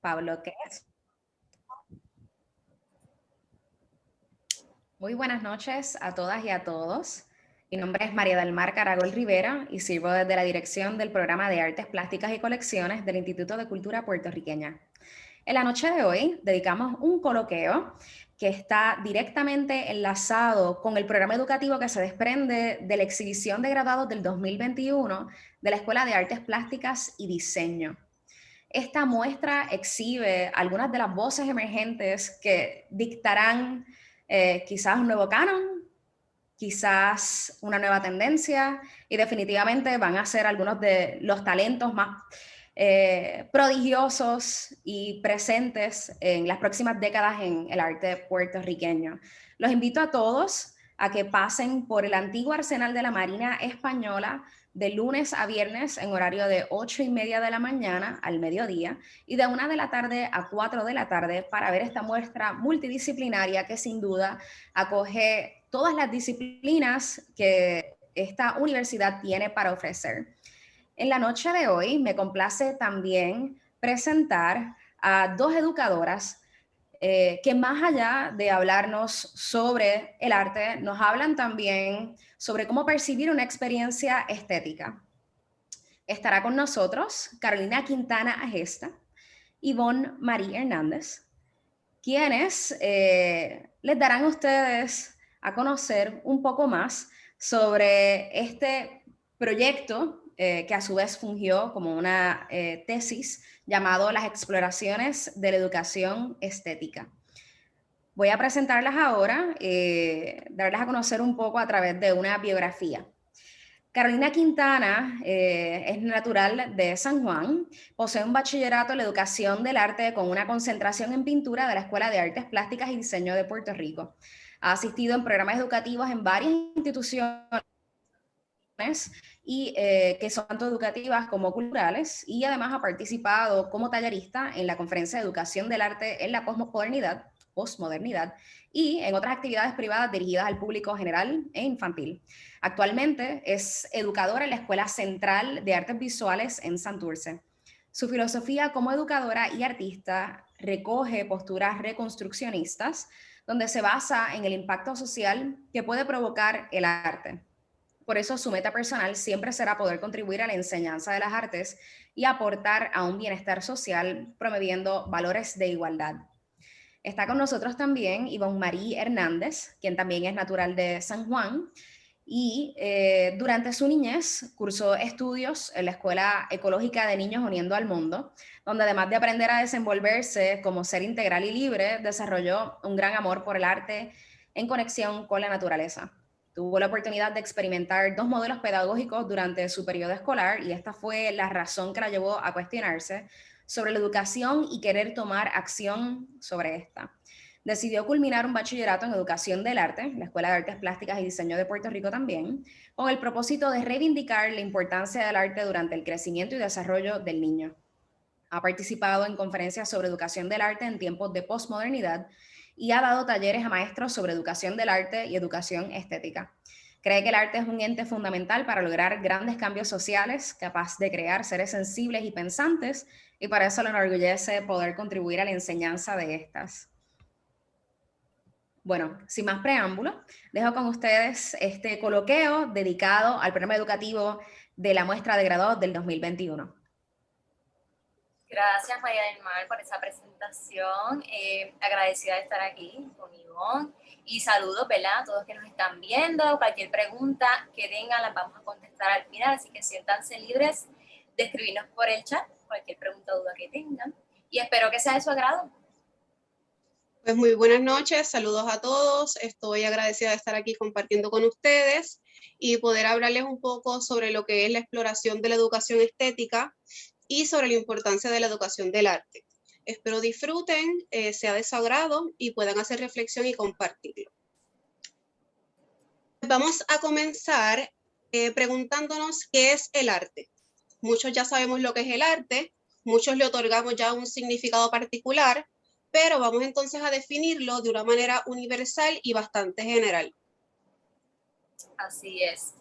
Pablo Quez. Muy buenas noches a todas y a todos. Mi nombre es María del Mar Caragol Rivera y sirvo desde la dirección del programa de Artes Plásticas y Colecciones del Instituto de Cultura Puertorriqueña. En la noche de hoy dedicamos un coloquio que está directamente enlazado con el programa educativo que se desprende de la exhibición de graduados del 2021 de la Escuela de Artes Plásticas y Diseño. Esta muestra exhibe algunas de las voces emergentes que dictarán quizás un nuevo canon, quizás una nueva tendencia y definitivamente van a ser algunos de los talentos más prodigiosos y presentes en las próximas décadas en el arte puertorriqueño. Los invito a todos a que pasen por el antiguo arsenal de la Marina Española de lunes a viernes en horario de 8:30 de la mañana al mediodía y de 1 de la tarde a 4 de la tarde para ver esta muestra multidisciplinaria que sin duda acoge todas las disciplinas que esta universidad tiene para ofrecer. En la noche de hoy me complace también presentar a dos educadoras que más allá de hablarnos sobre el arte, nos hablan también sobre cómo percibir una experiencia estética. Estará con nosotros Carolina Quintana Agesta y Ivonne Marie Hernández, quienes les darán a ustedes a conocer un poco más sobre este proyecto que a su vez fungió como una tesis llamado Las exploraciones de la educación estética. Voy a presentarlas ahora, darles a conocer un poco a través de una biografía. Carolina Quintana es natural de San Juan, posee un bachillerato en la educación del arte con una concentración en pintura de la Escuela de Artes Plásticas y Diseño de Puerto Rico. Ha asistido en programas educativos en varias instituciones y que son tanto educativas como culturales, y además ha participado como tallerista en la Conferencia de Educación del Arte en la Postmodernidad y en otras actividades privadas dirigidas al público general e infantil. Actualmente es educadora en la Escuela Central de Artes Visuales en Santurce. Su filosofía como educadora y artista recoge posturas reconstruccionistas, donde se basa en el impacto social que puede provocar el arte. Por eso su meta personal siempre será poder contribuir a la enseñanza de las artes y aportar a un bienestar social, promoviendo valores de igualdad. Está con nosotros también Ivonne Marie Hernández, quien también es natural de San Juan, y durante su niñez cursó estudios en la Escuela Ecológica de Niños Uniendo al Mundo, donde además de aprender a desenvolverse como ser integral y libre, desarrolló un gran amor por el arte en conexión con la naturaleza. Tuvo la oportunidad de experimentar dos modelos pedagógicos durante su periodo escolar y esta fue la razón que la llevó a cuestionarse sobre la educación y querer tomar acción sobre esta. Decidió culminar un bachillerato en Educación del Arte, la Escuela de Artes Plásticas y Diseño de Puerto Rico también, con el propósito de reivindicar la importancia del arte durante el crecimiento y desarrollo del niño. Ha participado en conferencias sobre educación del arte en tiempos de posmodernidad y ha dado talleres a maestros sobre educación del arte y educación estética. Cree que el arte es un ente fundamental para lograr grandes cambios sociales, capaz de crear seres sensibles y pensantes, y para eso le enorgullece poder contribuir a la enseñanza de estas. Bueno, sin más preámbulo, dejo con ustedes este coloquio dedicado al programa educativo de la muestra de graduados del 2021. Gracias, María del Mar, por esa presentación. Agradecida de estar aquí con Ivonne. Y saludos, ¿verdad? A todos que nos están viendo. Cualquier pregunta que tengan las vamos a contestar al final, así que siéntanse libres de escribirnos por el chat cualquier pregunta o duda que tengan. Y espero que sea de su agrado. Pues muy buenas noches, saludos a todos. Estoy agradecida de estar aquí compartiendo con ustedes y poder hablarles un poco sobre lo que es la exploración de la educación estética y sobre la importancia de la educación del arte. Espero disfruten, sea de su agrado y puedan hacer reflexión y compartirlo. Vamos a comenzar preguntándonos qué es el arte. Muchos ya sabemos lo que es el arte, muchos le otorgamos ya un significado particular, pero vamos entonces a definirlo de una manera universal y bastante general. Así es.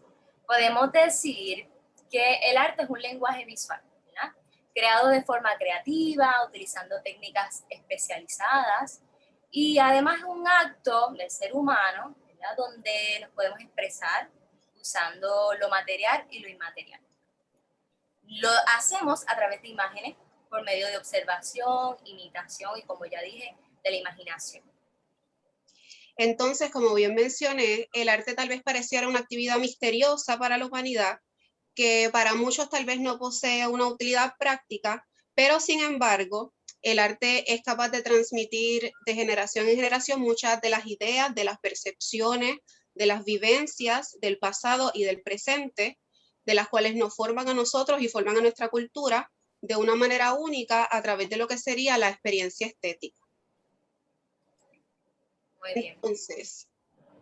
Podemos decir que el arte es un lenguaje visual, ¿verdad? creado de forma creativa, utilizando técnicas especializadas, y además es un acto del ser humano, ¿verdad?, donde nos podemos expresar usando lo material y lo inmaterial. Lo hacemos a través de imágenes, por medio de observación, imitación y, como ya dije, de la imaginación. Entonces, como bien mencioné, el arte tal vez pareciera una actividad misteriosa para la humanidad, que para muchos tal vez no posee una utilidad práctica, pero sin embargo, el arte es capaz de transmitir de generación en generación muchas de las ideas, de las percepciones, de las vivencias del pasado y del presente, de las cuales nos forman a nosotros y forman a nuestra cultura de una manera única a través de lo que sería la experiencia estética. Muy bien. Entonces,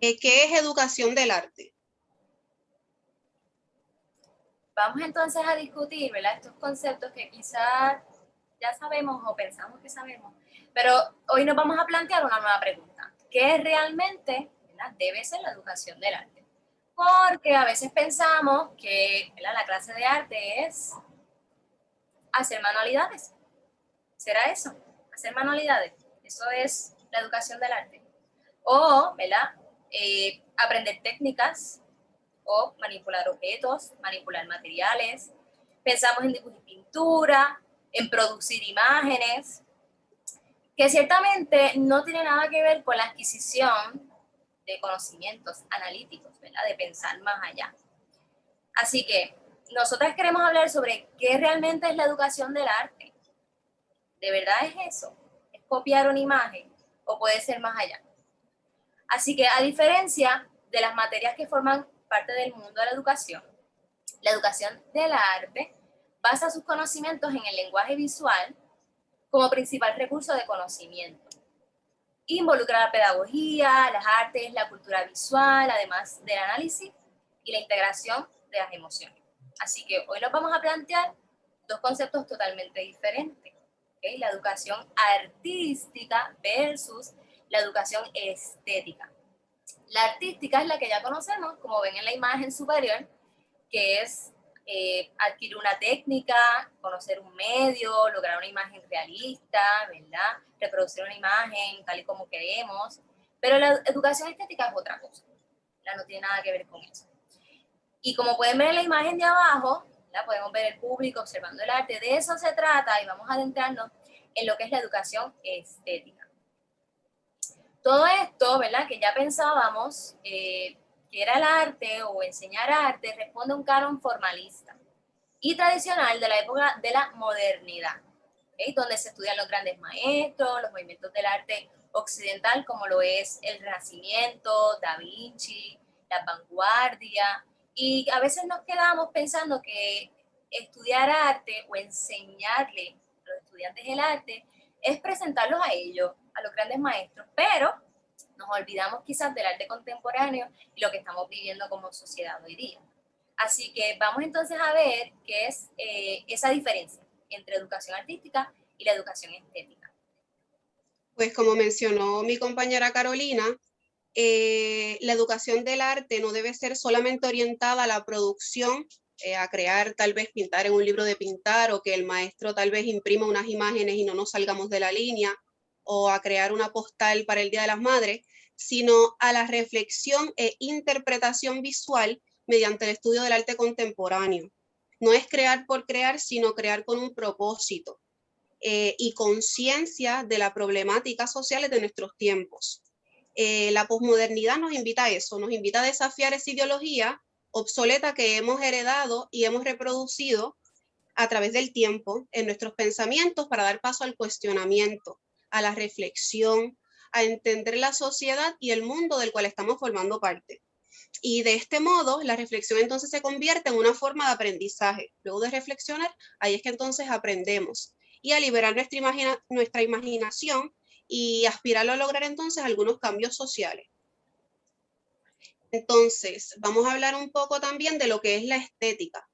¿qué es educación del arte? Vamos entonces a discutir, ¿verdad?, estos conceptos que quizás ya sabemos o pensamos que sabemos, pero hoy nos vamos a plantear una nueva pregunta. ¿Qué realmente, ¿verdad?, debe ser la educación del arte? Porque a veces pensamos que, ¿verdad?, la clase de arte es hacer manualidades. ¿Será eso? Hacer manualidades. Eso es la educación del arte. O, ¿verdad?, aprender técnicas, o manipular objetos, manipular materiales. Pensamos en dibujo y pintura, en producir imágenes, que ciertamente no tiene nada que ver con la adquisición de conocimientos analíticos, ¿verdad?, de pensar más allá. Así que nosotras queremos hablar sobre qué realmente es la educación del arte. ¿De verdad es eso? ¿Es copiar una imagen o puede ser más allá? Así que, a diferencia de las materias que forman parte del mundo de la educación del arte basa sus conocimientos en el lenguaje visual como principal recurso de conocimiento. Involucra la pedagogía, las artes, la cultura visual, además del análisis y la integración de las emociones. Así que hoy nos vamos a plantear dos conceptos totalmente diferentes, ¿okay? La educación artística versus la educación estética. La artística es la que ya conocemos, como ven en la imagen superior, que es adquirir una técnica, conocer un medio, lograr una imagen realista, ¿verdad?, reproducir una imagen tal y como queremos. Pero la educación estética es otra cosa, ¿verdad?, no tiene nada que ver con eso. Y como pueden ver en la imagen de abajo, ¿verdad?, podemos ver el público observando el arte. De eso se trata y vamos a adentrarnos en lo que es la educación estética. Todo esto, ¿verdad?, que ya pensábamos que era el arte o enseñar arte, responde a un canon formalista y tradicional de la época de la modernidad, ¿okay?, donde se estudian los grandes maestros, los movimientos del arte occidental, como lo es el Renacimiento, Da Vinci, la vanguardia, y a veces nos quedamos pensando que estudiar arte o enseñarle a los estudiantes el arte es presentarlos a ellos, a los grandes maestros, pero nos olvidamos quizás del arte contemporáneo y lo que estamos viviendo como sociedad hoy día. Así que vamos entonces a ver qué es esa diferencia entre educación artística y la educación estética. Pues como mencionó mi compañera Carolina, la educación del arte no debe ser solamente orientada a la producción, a crear, tal vez pintar en un libro de pintar, o que el maestro tal vez imprima unas imágenes y no nos salgamos de la línea, o a crear una postal para el Día de las Madres, sino a la reflexión e interpretación visual mediante el estudio del arte contemporáneo. No es crear por crear, sino crear con un propósito y conciencia de la problemática social de nuestros tiempos. La posmodernidad nos invita a eso, nos invita a desafiar esa ideología obsoleta que hemos heredado y hemos reproducido a través del tiempo en nuestros pensamientos para dar paso al cuestionamiento, a la reflexión, a entender la sociedad y el mundo del cual estamos formando parte. Y de este modo, la reflexión entonces se convierte en una forma de aprendizaje. Luego de reflexionar, ahí es que entonces aprendemos. Y a liberar nuestra imaginación y aspirar a lograr entonces algunos cambios sociales. Entonces, vamos a hablar un poco también de lo que es la estética.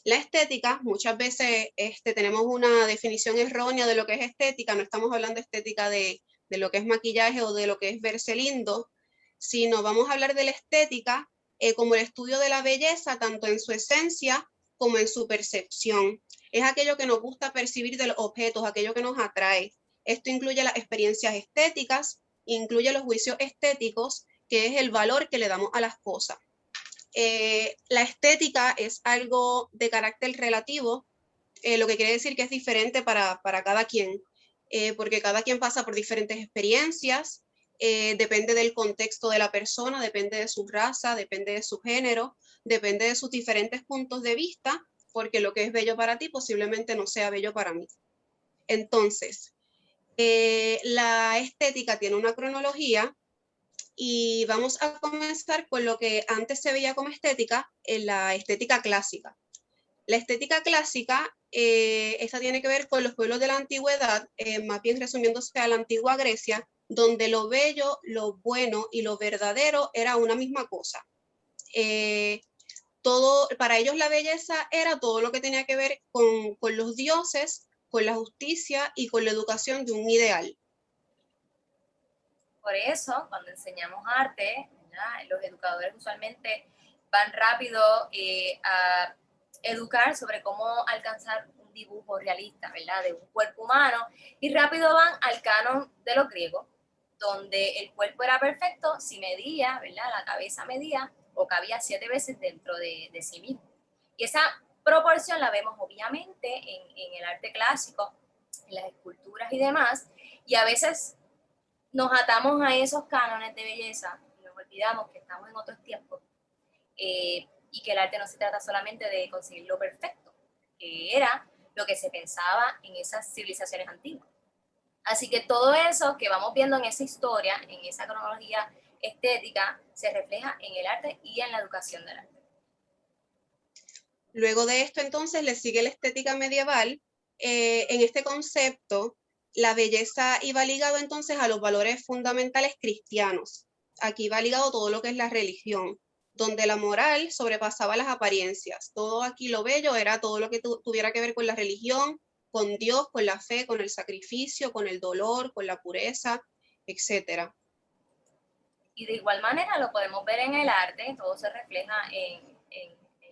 La estética, muchas veces tenemos una definición errónea de lo que es estética, no estamos hablando de estética de lo que es maquillaje o de lo que es verse lindo, sino vamos a hablar de la estética como el estudio de la belleza, tanto en su esencia como en su percepción. Es aquello que nos gusta percibir de los objetos, aquello que nos atrae. Esto incluye las experiencias estéticas, incluye los juicios estéticos, que es el valor que le damos a las cosas. La estética es algo de carácter relativo, lo que quiere decir que es diferente para cada quien, porque cada quien pasa por diferentes experiencias, depende del contexto de la persona, depende de su raza, depende de su género, depende de sus diferentes puntos de vista, porque lo que es bello para ti posiblemente no sea bello para mí. Entonces, la estética tiene una cronología y vamos a comenzar con lo que antes se veía como estética, en la estética clásica. La estética clásica, esta tiene que ver con los pueblos de la antigüedad, más bien resumiéndose a la antigua Grecia, donde lo bello, lo bueno y lo verdadero era una misma cosa. Para ellos la belleza era todo lo que tenía que ver con los dioses, con la justicia y con la educación de un ideal. Por eso, cuando enseñamos arte, ¿verdad?, los educadores usualmente van rápido a educar sobre cómo alcanzar un dibujo realista, ¿verdad?, de un cuerpo humano, y rápido van al canon de los griegos, donde el cuerpo era perfecto si medía, ¿verdad?, la cabeza medía o cabía 7 veces dentro de sí mismo. Y esa proporción la vemos obviamente en el arte clásico, en las esculturas y demás, y a veces nos atamos a esos cánones de belleza y nos olvidamos que estamos en otros tiempos, y que el arte no se trata solamente de conseguir lo perfecto, que era lo que se pensaba en esas civilizaciones antiguas. Así que todo eso que vamos viendo en esa historia, en esa cronología estética, se refleja en el arte y en la educación del arte. Luego de esto, entonces, le sigue la estética medieval. En este concepto, la belleza iba ligado entonces a los valores fundamentales cristianos. Aquí va ligado todo lo que es la religión, donde la moral sobrepasaba las apariencias. Todo aquí lo bello era todo lo que tuviera que ver con la religión, con Dios, con la fe, con el sacrificio, con el dolor, con la pureza, etc. Y de igual manera lo podemos ver en el arte, todo se refleja en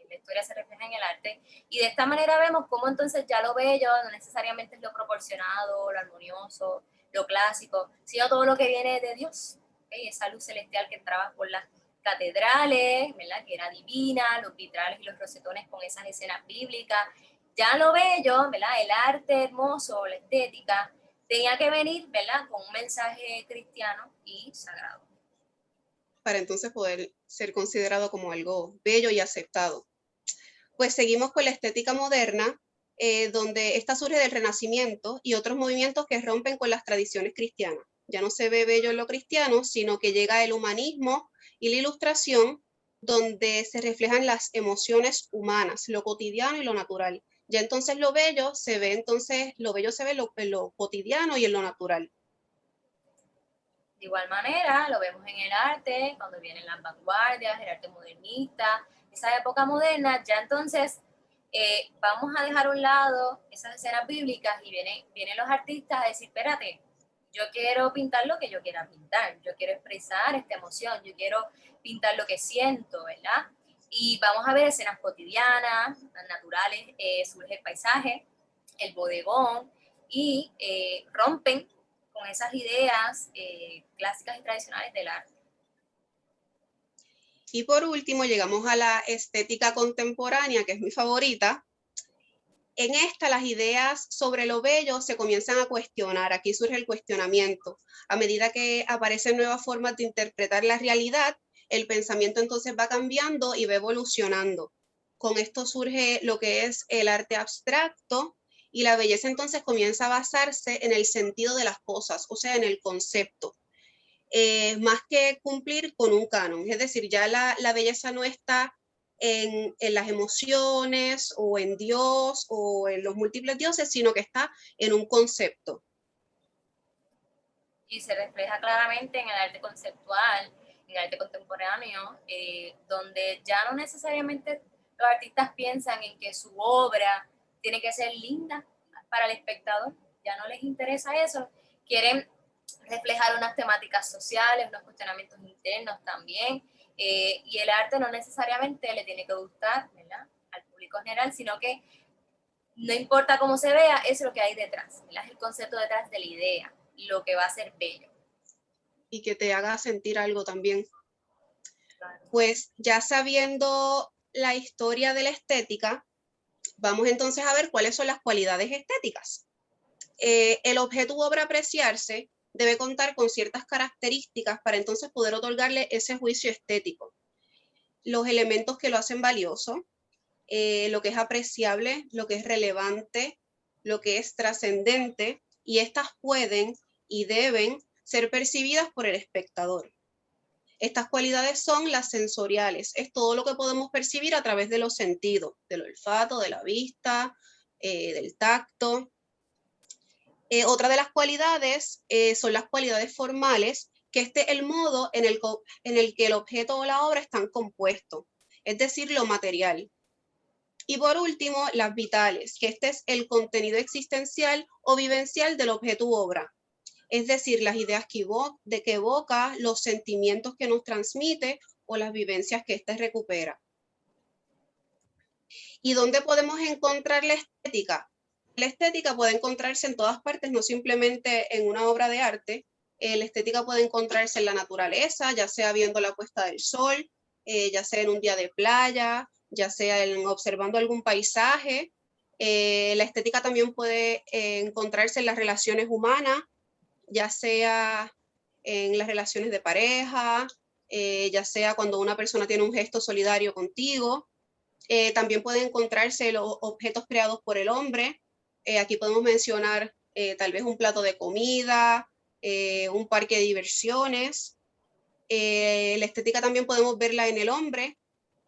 la historia, se refleja en el arte, y de esta manera vemos cómo entonces ya lo bello no necesariamente es lo proporcionado, lo armonioso, lo clásico, sino todo lo que viene de Dios, ¿okay? Esa luz celestial que entraba por las catedrales, ¿verdad?, que era divina, los vitrales y los rosetones con esas escenas bíblicas. Ya lo bello, ¿verdad?, el arte hermoso, la estética, tenía que venir, ¿verdad?, con un mensaje cristiano y sagrado, para entonces poder ser considerado como algo bello y aceptado. Pues seguimos con la estética moderna, donde esta surge del Renacimiento y otros movimientos que rompen con las tradiciones cristianas. Ya no se ve bello en lo cristiano, sino que llega el humanismo y la ilustración, donde se reflejan las emociones humanas, lo cotidiano y lo natural. Ya entonces lo bello se ve, en lo cotidiano y en lo natural. De igual manera, lo vemos en el arte, cuando vienen las vanguardias, el arte modernista, esa época moderna, ya entonces vamos a dejar a un lado esas escenas bíblicas y vienen los artistas a decir, espérate, yo quiero pintar lo que yo quiera pintar, yo quiero expresar esta emoción, yo quiero pintar lo que siento, ¿verdad? Y vamos a ver escenas cotidianas, naturales, surge el paisaje, el bodegón, y rompen con esas ideas clásicas y tradicionales del arte. Y por último, llegamos a la estética contemporánea, que es mi favorita. En esta, las ideas sobre lo bello se comienzan a cuestionar. Aquí surge el cuestionamiento. A medida que aparecen nuevas formas de interpretar la realidad, el pensamiento entonces va cambiando y va evolucionando. Con esto surge lo que es el arte abstracto, y la belleza entonces comienza a basarse en el sentido de las cosas, o sea, en el concepto. Más que cumplir con un canon. Es decir, ya la belleza no está en las emociones o en Dios o en los múltiples dioses, sino que está en un concepto. Y se refleja claramente en el arte conceptual, en el arte contemporáneo, donde ya no necesariamente los artistas piensan en que su obra tiene que ser linda para el espectador, ya no les interesa eso, quieren reflejar unas temáticas sociales, unos cuestionamientos internos también, y el arte no necesariamente le tiene que gustar, ¿verdad?, al público público general, sino que no importa cómo se vea, es lo que hay detrás, ¿verdad? Es el concepto detrás de la idea, lo que va a ser bello. Y que te haga sentir algo también. Claro. Pues ya sabiendo la historia de la estética, vamos entonces a ver cuáles son las cualidades estéticas. El objeto u obra a apreciarse debe contar con ciertas características para entonces poder otorgarle ese juicio estético. Los elementos que lo hacen valioso, lo que es apreciable, lo que es relevante, lo que es trascendente, y estas pueden y deben ser percibidas por el espectador. Estas cualidades son las sensoriales, es todo lo que podemos percibir a través de los sentidos, del olfato, de la vista, del tacto. Otra de las cualidades son las cualidades formales, que este es el modo en el que el objeto o la obra están compuestos, es decir, lo material. Y por último, las vitales, que este es el contenido existencial o vivencial del objeto u obra, es decir, las ideas que evoca, los sentimientos que nos transmite o las vivencias que éste recupera. ¿Y dónde podemos encontrar la estética? La estética puede encontrarse en todas partes, no simplemente en una obra de arte. La estética puede encontrarse en la naturaleza, ya sea viendo la puesta del sol, ya sea en un día de playa, ya sea observando algún paisaje. La estética también puede encontrarse en las relaciones humanas, ya sea en las relaciones de pareja, ya sea cuando una persona tiene un gesto solidario contigo. También pueden encontrarse los objetos creados por el hombre. Aquí podemos mencionar tal vez un plato de comida, un parque de diversiones. La estética también podemos verla en el hombre,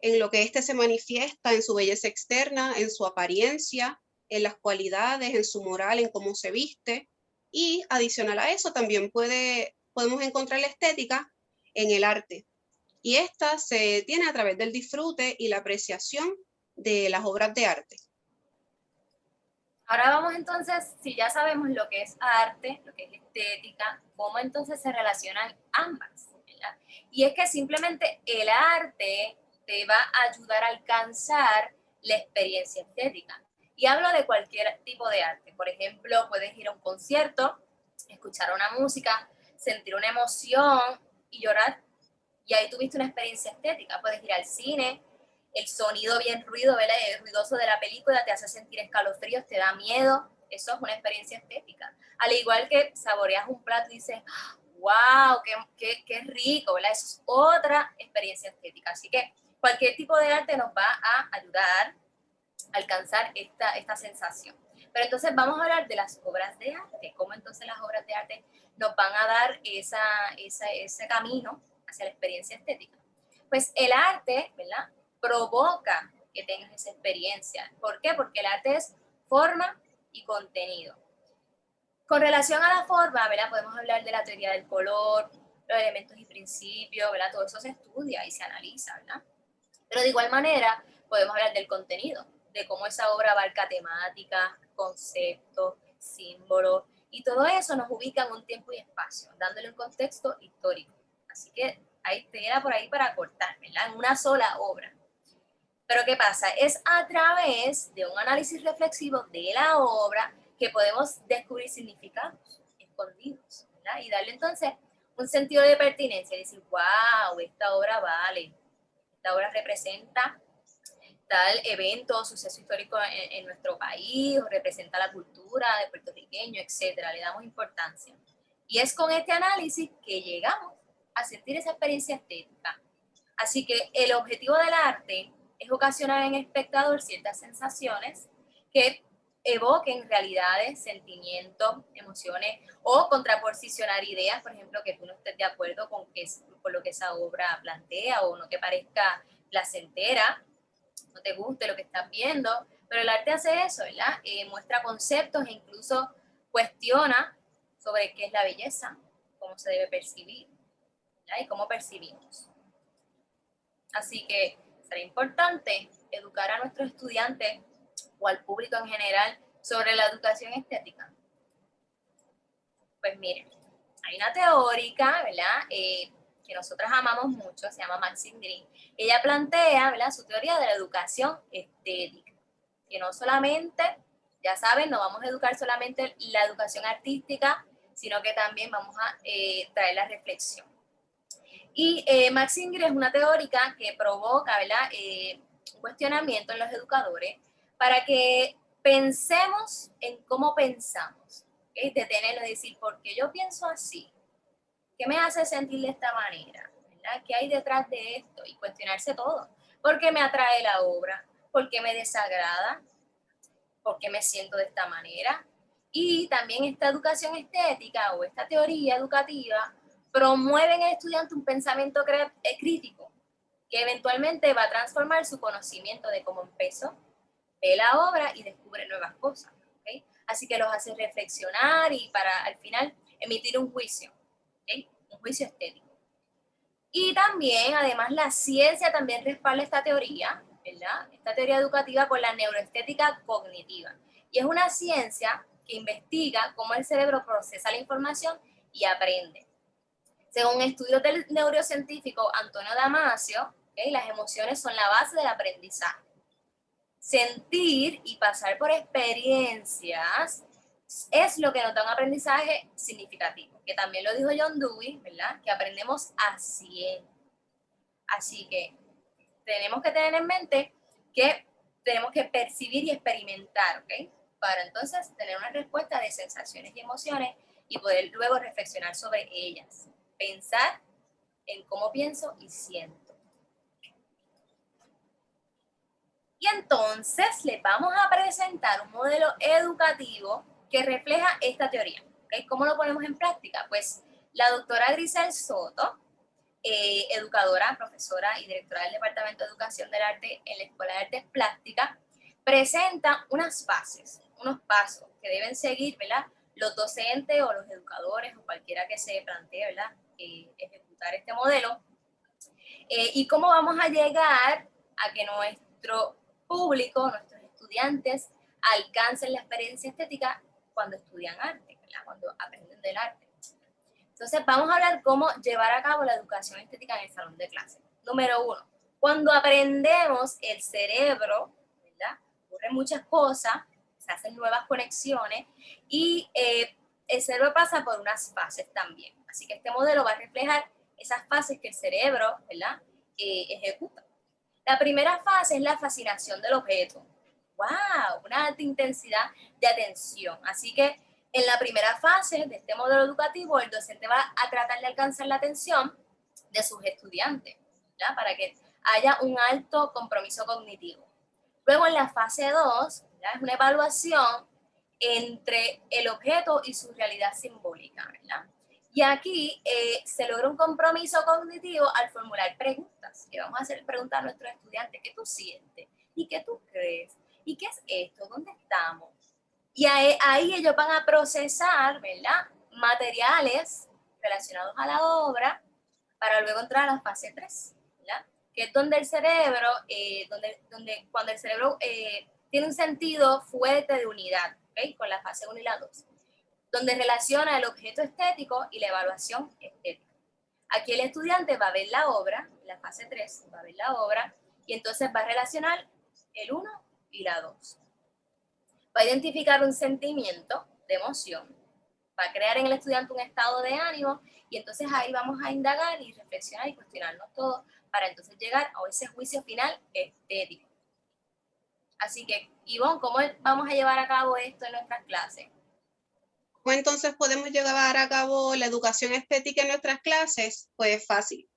en lo que éste se manifiesta, en su belleza externa, en su apariencia, en las cualidades, en su moral, en cómo se viste. Y adicional a eso, también podemos encontrar la estética en el arte. Y esta se tiene a través del disfrute y la apreciación de las obras de arte. Ahora vamos entonces, si ya sabemos lo que es arte, lo que es estética, ¿cómo entonces se relacionan ambas? ¿Verdad? Y es que simplemente el arte te va a ayudar a alcanzar la experiencia estética. Y hablo de cualquier tipo de arte. Por ejemplo, puedes ir a un concierto, escuchar una música, sentir una emoción y llorar. Y ahí tuviste una experiencia estética. Puedes ir al cine, el sonido bien ¿verdad? El ruidoso de la película te hace sentir escalofríos, te da miedo. Eso es una experiencia estética. Al igual que saboreas un plato y dices, wow, qué rico, ¿verdad? Eso es otra experiencia estética. Así que cualquier tipo de arte nos va a ayudar a alcanzar esta sensación. Pero entonces vamos a hablar de las obras de arte. ¿Cómo entonces las obras de arte nos van a dar ese camino hacia la experiencia estética? Pues el arte, ¿verdad?, provoca que tengas esa experiencia. ¿Por qué? Porque el arte es forma y contenido. Con relación a la forma, ¿verdad?, podemos hablar de la teoría del color, los elementos y principios, ¿verdad? Todo eso se estudia y se analiza, ¿verdad? Pero de igual manera podemos hablar del contenido, de cómo esa obra abarca temáticas, conceptos, símbolos, y todo eso nos ubica en un tiempo y espacio, dándole un contexto histórico. Así que hay tela por ahí para cortar, ¿verdad? En una sola obra. Pero ¿qué pasa? Es a través de un análisis reflexivo de la obra que podemos descubrir significados escondidos, ¿verdad? Y darle entonces un sentido de pertinencia, decir, wow, esta obra vale, esta obra representa tal evento o suceso histórico en nuestro país, o representa la cultura de puertorriqueño, etcétera. Le damos importancia. Y es con este análisis que llegamos a sentir esa experiencia estética. Así que el objetivo del arte es ocasionar en el espectador ciertas sensaciones que evoquen realidades, sentimientos, emociones, o contraposicionar ideas, por ejemplo, que tú no estés de acuerdo con lo que esa obra plantea, o no te parezca placentera, no te guste lo que estás viendo, pero el arte hace eso, ¿verdad? Muestra conceptos e incluso cuestiona sobre qué es la belleza, cómo se debe percibir, ¿verdad? Y cómo percibimos. Así que será importante educar a nuestros estudiantes o al público en general sobre la educación estética. Pues miren, hay una teórica, ¿verdad?, que nosotras amamos mucho, se llama Maxine Greene. Ella plantea, ¿verdad?, su teoría de la educación estética. que no solamente, ya saben, no vamos a educar solamente la educación artística, sino que también vamos a traer la reflexión. Y Max Singer es una teórica que provoca, ¿verdad? Un cuestionamiento en los educadores para que pensemos en cómo pensamos, ¿okay? Detenernos y decir, ¿por qué yo pienso así? ¿Qué me hace sentir de esta manera? ¿Verdad? ¿Qué hay detrás de esto? Y cuestionarse todo. ¿Por qué me atrae la obra? ¿Por qué me desagrada? ¿Por qué me siento de esta manera? Y también esta educación estética o esta teoría educativa promueve en el estudiante un pensamiento crítico que eventualmente va a transformar su conocimiento de cómo empezó, ve la obra y descubre nuevas cosas. ¿Okay? Así que los hace reflexionar y para al final emitir un juicio, ¿okay? Un juicio estético. Y también, además, la ciencia también respalda esta teoría, ¿verdad? Esta teoría educativa con la neuroestética cognitiva. Y es una ciencia que investiga cómo el cerebro procesa la información y aprende. Según estudios del neurocientífico Antonio Damasio, ¿okay? Las emociones son la base del aprendizaje. Sentir y pasar por experiencias es lo que nos da un aprendizaje significativo, que también lo dijo John Dewey, ¿verdad? Que aprendemos haciendo. Así que tenemos que tener en mente que tenemos que percibir y experimentar, ¿ok? Para entonces tener una respuesta de sensaciones y emociones y poder luego reflexionar sobre ellas. Pensar en cómo pienso y siento. Y entonces les vamos a presentar un modelo educativo que refleja esta teoría. ¿Okay? ¿Cómo lo ponemos en práctica? Pues la doctora Grisel Soto, educadora, profesora y directora del Departamento de Educación del Arte en la Escuela de Artes Plásticas, presenta unas fases, unos pasos que deben seguir, ¿verdad? Los docentes o los educadores o cualquiera que se plantee, ¿verdad? Ejecutar este modelo. Y cómo vamos a llegar a que nuestro público, nuestros estudiantes, alcancen la experiencia estética cuando estudian arte, ¿verdad? Cuando aprenden del arte. Entonces, vamos a hablar cómo llevar a cabo la educación estética en el salón de clase. Número 1, cuando aprendemos el cerebro, ¿verdad? Ocurren muchas cosas, se hacen nuevas conexiones y el cerebro pasa por unas fases también. Así que este modelo va a reflejar esas fases que el cerebro, ¿verdad? Ejecuta. La primera fase es la fascinación del objeto. ¡Wow! Una alta intensidad de atención. Así que en la primera fase de este modelo educativo, el docente va a tratar de alcanzar la atención de sus estudiantes, ¿verdad? Para que haya un alto compromiso cognitivo. Luego en la fase 2, ¿verdad? Es una evaluación entre el objeto y su realidad simbólica, ¿verdad? Y aquí se logra un compromiso cognitivo al formular preguntas, que vamos a hacer preguntas a nuestros estudiantes, ¿qué tú sientes? ¿Y qué tú crees? ¿Y qué es esto? ¿Dónde estamos? Y ahí ellos van a procesar, ¿verdad? Materiales relacionados a la obra para luego entrar a la fase 3, ¿verdad? Que es donde el cerebro, cuando el cerebro tiene un sentido fuerte de unidad, ¿okay? Con la fase 1 y la 2, donde relaciona el objeto estético y la evaluación estética. Aquí el estudiante va a ver la obra, en la fase 3 va a ver la obra, y entonces va a relacionar el 1 y la 2. Va a identificar un sentimiento de emoción, va a crear en el estudiante un estado de ánimo y entonces ahí vamos a indagar y reflexionar y cuestionarnos todo para entonces llegar a ese juicio final estético. Así que, Ivonne, ¿cómo vamos a llevar a cabo esto en nuestras clases? ¿Cómo entonces podemos llevar a cabo la educación estética en nuestras clases? Pues fácil.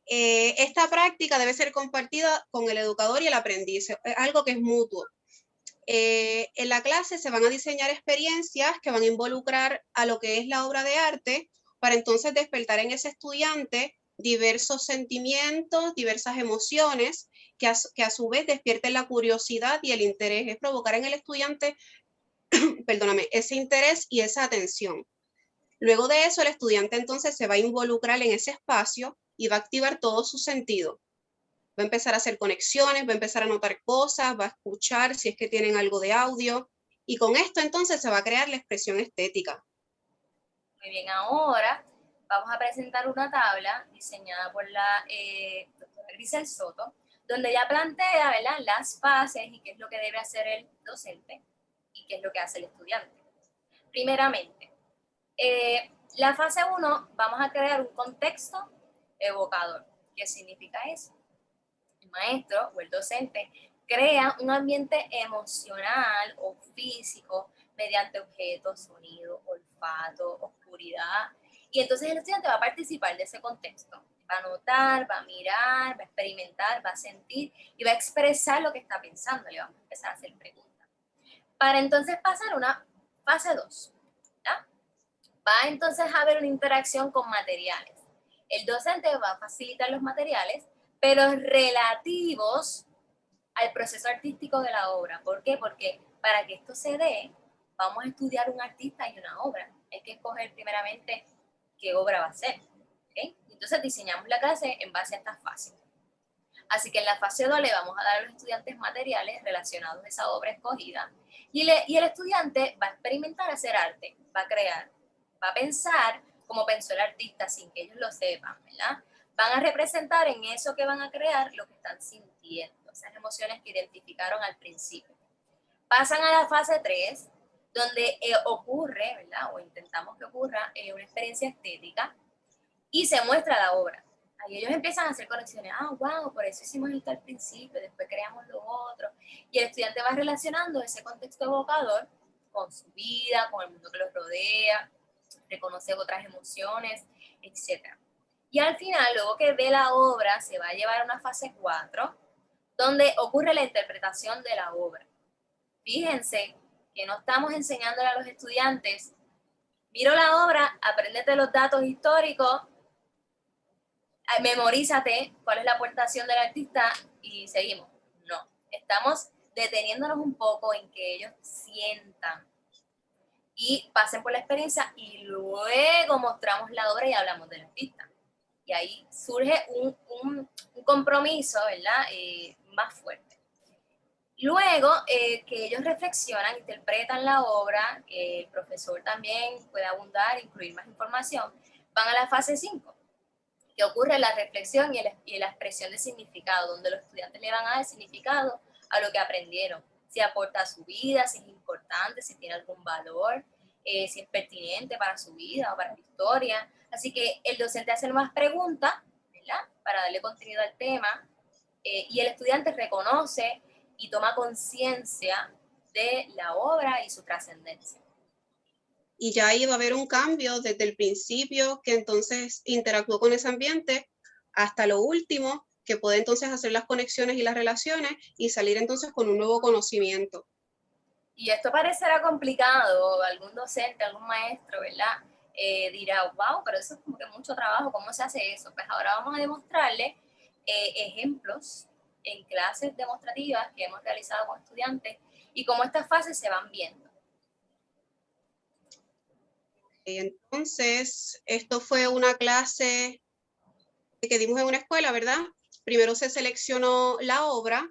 Esta práctica debe ser compartida con el educador y el aprendiz, es algo que es mutuo. En la clase se van a diseñar experiencias que van a involucrar a lo que es la obra de arte para entonces despertar en ese estudiante diversos sentimientos, diversas emociones que a su vez despierten la curiosidad y el interés, es provocar en el estudiante, perdóname, ese interés y esa atención. Luego de eso, el estudiante entonces se va a involucrar en ese espacio y va a activar todo su sentido. Va a empezar a hacer conexiones, va a empezar a notar cosas, va a escuchar si es que tienen algo de audio, y con esto entonces se va a crear la expresión estética. Muy bien, ahora vamos a presentar una tabla diseñada por la doctora Grisel Soto, donde ella plantea, ¿verdad?, las fases y qué es lo que debe hacer el docente y qué es lo que hace el estudiante. Primeramente, la fase 1, vamos a crear un contexto evocador. ¿Qué significa eso? El maestro o el docente crea un ambiente emocional o físico mediante objetos, sonido, olfato, oscuridad. Y entonces el estudiante va a participar de ese contexto. Va a notar, va a mirar, va a experimentar, va a sentir y va a expresar lo que está pensando. Le vamos a empezar a hacer preguntas. Para entonces pasar a una fase 2. Va entonces a haber una interacción con materiales. El docente va a facilitar los materiales, pero relativos al proceso artístico de la obra. ¿Por qué? Porque para que esto se dé, vamos a estudiar un artista y una obra. Hay que escoger primeramente qué obra va a ser. ¿Okay? Entonces diseñamos la clase en base a estas fases. Así que en la fase 2 le vamos a dar a los estudiantes materiales relacionados a esa obra escogida y el estudiante va a experimentar hacer arte, va a crear, va a pensar como pensó el artista sin que ellos lo sepan, ¿verdad? Van a representar en eso que van a crear lo que están sintiendo, esas emociones que identificaron al principio. Pasan a la fase 3, donde ocurre, ¿verdad? O intentamos que ocurra una experiencia estética y se muestra la obra. Ahí ellos empiezan a hacer conexiones. Ah, wow, por eso hicimos esto al principio, después creamos lo otro. Y el estudiante va relacionando ese contexto evocador con su vida, con el mundo que los rodea, reconoce otras emociones, etc. Y al final, luego que ve la obra, se va a llevar a una fase 4, donde ocurre la interpretación de la obra. Fíjense que no estamos enseñándole a los estudiantes, miro la obra, apréndete los datos históricos, memorízate cuál es la aportación del artista y seguimos. No, estamos deteniéndonos un poco en que ellos sientan y pasen por la experiencia y luego mostramos la obra y hablamos del artista. Y ahí surge un compromiso, ¿verdad? Más fuerte. Luego que ellos reflexionan, interpretan la obra, que el profesor también puede abundar, incluir más información, van a la fase 5, que ocurre la reflexión y la expresión de significado, donde los estudiantes le van a dar significado a lo que aprendieron, si aporta a su vida, si es importante, si tiene algún valor, si es pertinente para su vida o para su historia. Así que el docente hace más preguntas, ¿verdad?, para darle contenido al tema, y el estudiante reconoce y toma conciencia de la obra y su trascendencia. Y ya ahí va a haber un cambio desde el principio, que entonces interactuó con ese ambiente, hasta lo último, que puede entonces hacer las conexiones y las relaciones y salir entonces con un nuevo conocimiento. Y esto parecerá complicado, algún docente, algún maestro, ¿verdad? Dirá, wow, pero eso es como que mucho trabajo, ¿cómo se hace eso? Pues ahora vamos a demostrarle ejemplos en clases demostrativas que hemos realizado con estudiantes y cómo estas fases se van viendo. Entonces, esto fue una clase que dimos en una escuela, ¿verdad? Primero se seleccionó la obra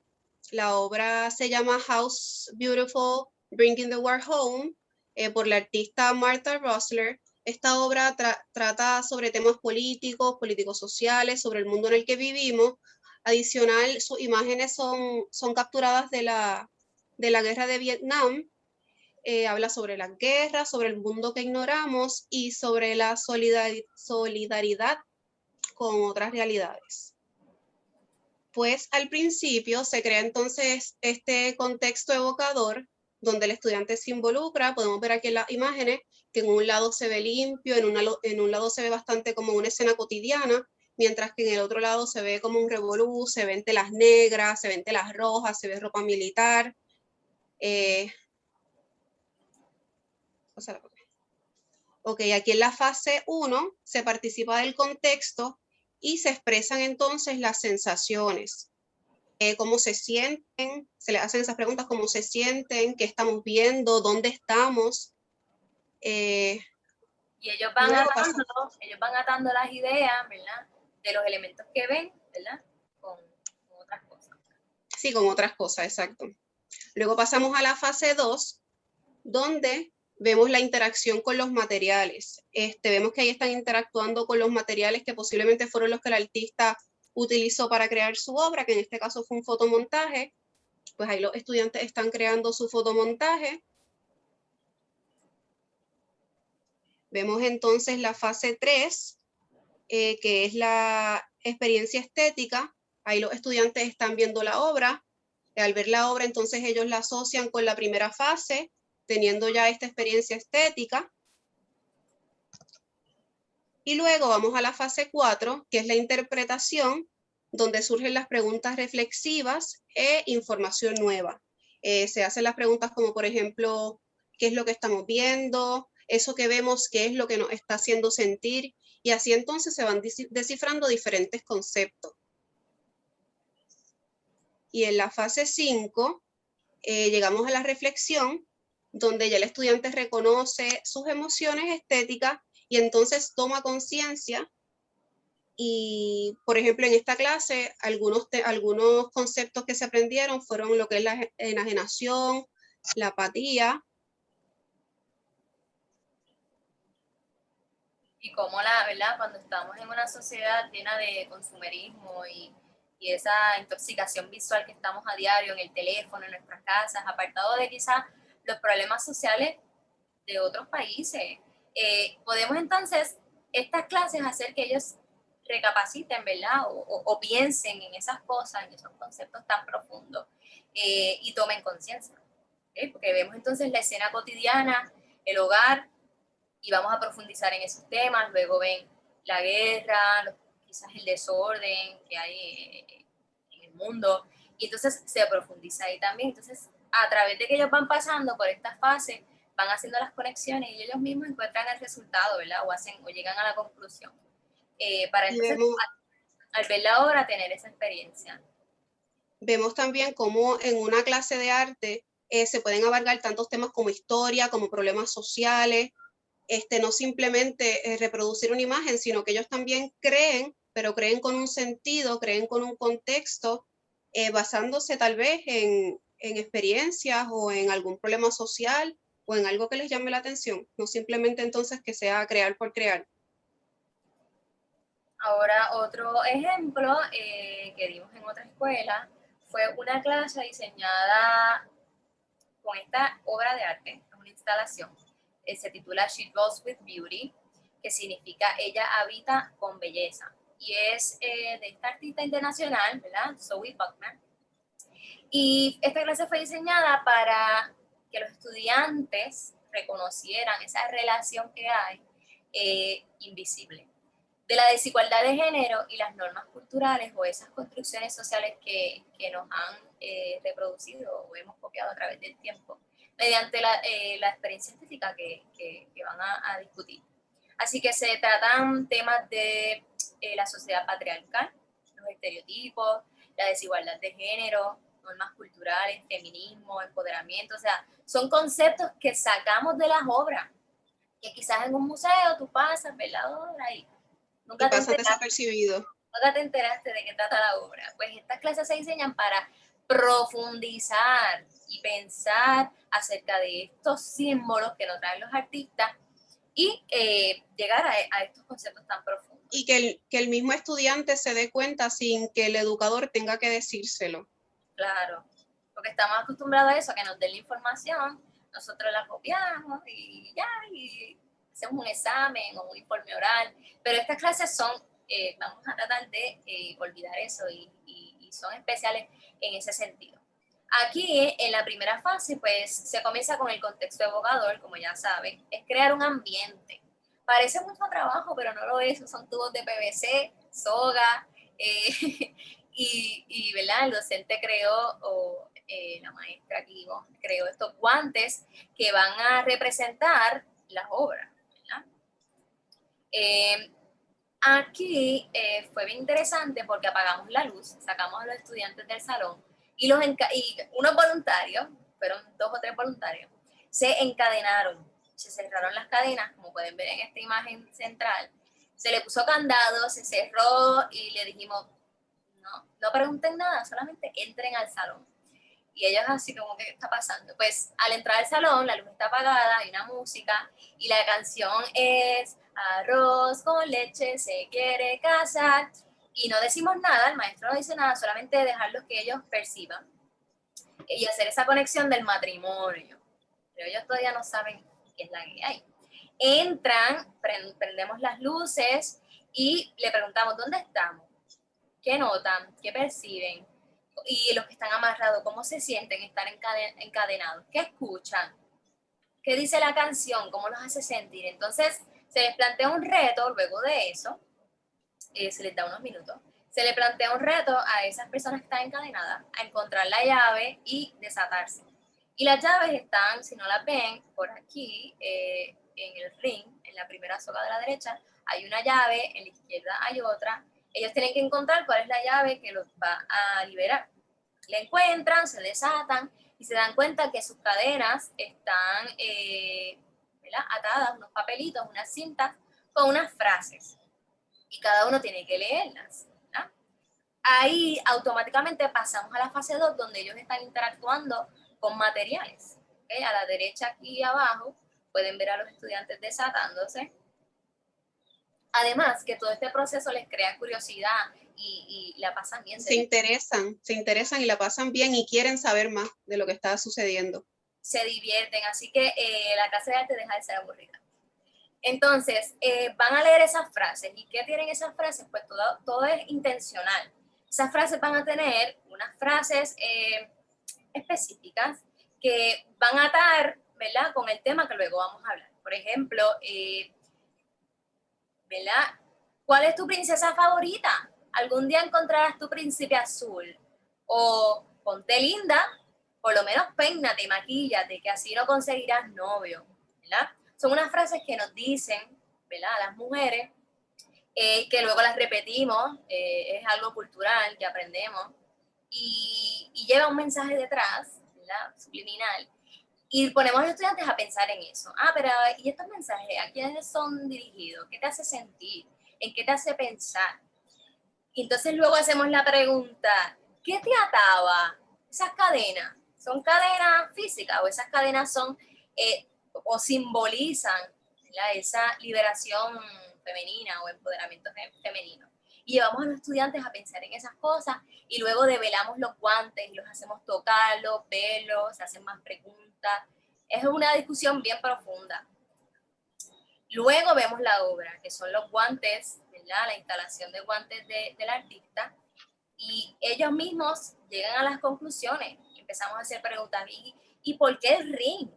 se llama House Beautiful, Bringing the War Home, por la artista Martha Rosler. Esta obra trata sobre temas políticos sociales, sobre el mundo en el que vivimos. Adicional, sus imágenes son capturadas de la guerra de Vietnam. Habla sobre la guerra, sobre el mundo que ignoramos y sobre la solidaridad con otras realidades. Pues al principio se crea entonces este contexto evocador donde el estudiante se involucra. Podemos ver aquí en las imágenes que en un lado se ve limpio, en un lado se ve bastante como una escena cotidiana, mientras que en el otro lado se ve como un revolú, se ven telas negras, se ven telas rojas, se ve ropa militar. Ok, aquí en la fase 1 se participa del contexto y se expresan entonces las sensaciones, cómo se sienten, se les hacen esas preguntas, cómo se sienten, qué estamos viendo, dónde estamos. Y ellos van atando las ideas, ¿verdad?, de los elementos que ven, ¿verdad?, con otras cosas. Sí, con otras cosas, exacto. Luego pasamos a la fase 2, donde vemos la interacción con los materiales. Vemos que ahí están interactuando con los materiales que posiblemente fueron los que el artista utilizó para crear su obra, que en este caso fue un fotomontaje. Pues ahí los estudiantes están creando su fotomontaje. Vemos entonces la fase 3, que es la experiencia estética. Ahí los estudiantes están viendo la obra. Al ver la obra, entonces ellos la asocian con la primera fase, teniendo ya esta experiencia estética. Y luego vamos a la fase 4, que es la interpretación, donde surgen las preguntas reflexivas e información nueva. Se hacen las preguntas como, por ejemplo, ¿qué es lo que estamos viendo? Eso que vemos, ¿qué es lo que nos está haciendo sentir? Y así entonces se van descifrando diferentes conceptos. Y en la fase 5 llegamos a la reflexión, donde ya el estudiante reconoce sus emociones estéticas y entonces toma conciencia. Y, por ejemplo, en esta clase, algunos conceptos que se aprendieron fueron lo que es la enajenación, la apatía. Y como ¿verdad? Cuando estamos en una sociedad llena de consumerismo y esa intoxicación visual que estamos a diario en el teléfono, en nuestras casas, apartado de quizás los problemas sociales de otros países, podemos entonces estas clases hacer que ellos recapaciten, ¿verdad? O piensen en esas cosas, en esos conceptos tan profundos y tomen conciencia. ¿Okay? Porque vemos entonces la escena cotidiana, el hogar, y vamos a profundizar en esos temas. Luego ven la guerra, quizás el desorden que hay en el mundo, y entonces se profundiza ahí también. Entonces, a través de que ellos van pasando por estas fases, van haciendo las conexiones y ellos mismos encuentran el resultado, ¿verdad? O llegan a la conclusión. Para entonces, al ver la obra, tener esa experiencia. Vemos también cómo en una clase de arte se pueden abarcar tantos temas como historia, como problemas sociales, no simplemente reproducir una imagen, sino que ellos también creen, pero creen con un sentido, creen con un contexto, basándose tal vez en experiencias o en algún problema social o en algo que les llame la atención, no simplemente entonces que sea crear por crear. Ahora, otro ejemplo que dimos en otra escuela fue una clase diseñada con esta obra de arte, una instalación. Se titula She Goes with Beauty, que significa ella habita con belleza. Y es de esta artista internacional, ¿verdad? Zoe Buckner. Y esta clase fue diseñada para que los estudiantes reconocieran esa relación que hay invisible de la desigualdad de género y las normas culturales o esas construcciones sociales que nos han reproducido o hemos copiado a través del tiempo mediante la experiencia estética que van a discutir. Así que se tratan temas de la sociedad patriarcal, los estereotipos, la desigualdad de género, normas culturales, feminismo, empoderamiento, o sea, son conceptos que sacamos de las obras, que quizás en un museo tú pasas, ves la obra y nunca te enteraste de qué trata la obra. Pues estas clases se diseñan para profundizar y pensar acerca de estos símbolos que nos traen los artistas y llegar a estos conceptos tan profundos. Y que el mismo estudiante se dé cuenta sin que el educador tenga que decírselo. Claro, porque estamos acostumbrados a eso, a que nos den la información, nosotros la copiamos y ya, y hacemos un examen o un informe oral, pero estas clases son, vamos a tratar de olvidar eso y son especiales en ese sentido. Aquí, en la primera fase, pues, se comienza con el contexto evocador, como ya saben, es crear un ambiente. Parece mucho trabajo, pero no lo es, son tubos de PVC, soga, y ¿verdad? El docente creó, o la maestra aquí creó estos guantes que van a representar las obras, ¿verdad? Aquí fue bien interesante porque apagamos la luz, sacamos a los estudiantes del salón y unos voluntarios, fueron 2 o 3 voluntarios, se encadenaron, se cerraron las cadenas, como pueden ver en esta imagen central, se le puso candado, se cerró y le dijimos, no pregunten nada, solamente entren al salón. Y ellos así como, ¿qué está pasando? Pues al entrar al salón, la luz está apagada, hay una música y la canción es Arroz con leche se quiere casar. y no decimos nada, el maestro no dice nada, solamente dejarlos que ellos perciban y hacer esa conexión del matrimonio. Pero ellos todavía no saben qué es la que hay. Entran, prendemos las luces y le preguntamos, ¿dónde estamos? ¿Qué notan? ¿Qué perciben? Y los que están amarrados, ¿cómo se sienten estar encadenados? ¿Qué escuchan? ¿Qué dice la canción? ¿Cómo los hace sentir? Entonces, se les plantea un reto luego de eso, se les da unos minutos, se les plantea un reto a esas personas que están encadenadas a encontrar la llave y desatarse. Y las llaves están, si no las ven, por aquí, en el ring, en la primera soga de la derecha, hay una llave, en la izquierda hay otra. Ellos tienen que encontrar cuál es la llave que los va a liberar. La encuentran, se desatan y se dan cuenta que sus cadenas están atadas, unos papelitos, unas cintas, con unas frases. Y cada uno tiene que leerlas. ¿verdad? Ahí automáticamente pasamos a la fase 2, donde ellos están interactuando con materiales. ¿okay? A la derecha aquí abajo pueden ver a los estudiantes desatándose. Además, que todo este proceso les crea curiosidad y la pasan bien. Se interesan y la pasan bien y quieren saber más de lo que está sucediendo. Se divierten, así que la clase de arte deja de ser aburrida. Entonces, van a leer esas frases. ¿Y qué tienen esas frases? Pues todo es intencional. Esas frases van a tener unas frases específicas que van a atar, ¿verdad?, con el tema que luego vamos a hablar. Por ejemplo, ¿verdad? ¿Cuál es tu princesa favorita? Algún día encontrarás tu príncipe azul. O ponte linda, por lo menos peínate y maquíllate, que así no conseguirás novio, ¿verdad? Son unas frases que nos dicen, ¿verdad?, a las mujeres, que luego las repetimos, es algo cultural que aprendemos, y lleva un mensaje detrás, ¿verdad?, subliminal, y ponemos a los estudiantes a pensar en eso. Pero ¿y estos mensajes a quiénes son dirigidos? ¿Qué te hace sentir? ¿En qué te hace pensar? Y entonces luego hacemos la pregunta, ¿qué te ataba? Esas cadenas, ¿son cadenas físicas o esas cadenas son o simbolizan, ¿verdad?, esa liberación femenina o empoderamiento femenino? Y llevamos a los estudiantes a pensar en esas cosas y luego develamos los guantes y los hacemos tocarlos, verlos, se hacen más preguntas. Es una discusión bien profunda. Luego vemos la obra, que son los guantes, ¿verdad?, la instalación de guantes del artista, y ellos mismos llegan a las conclusiones. Empezamos a hacer preguntas, ¿y por qué el ring?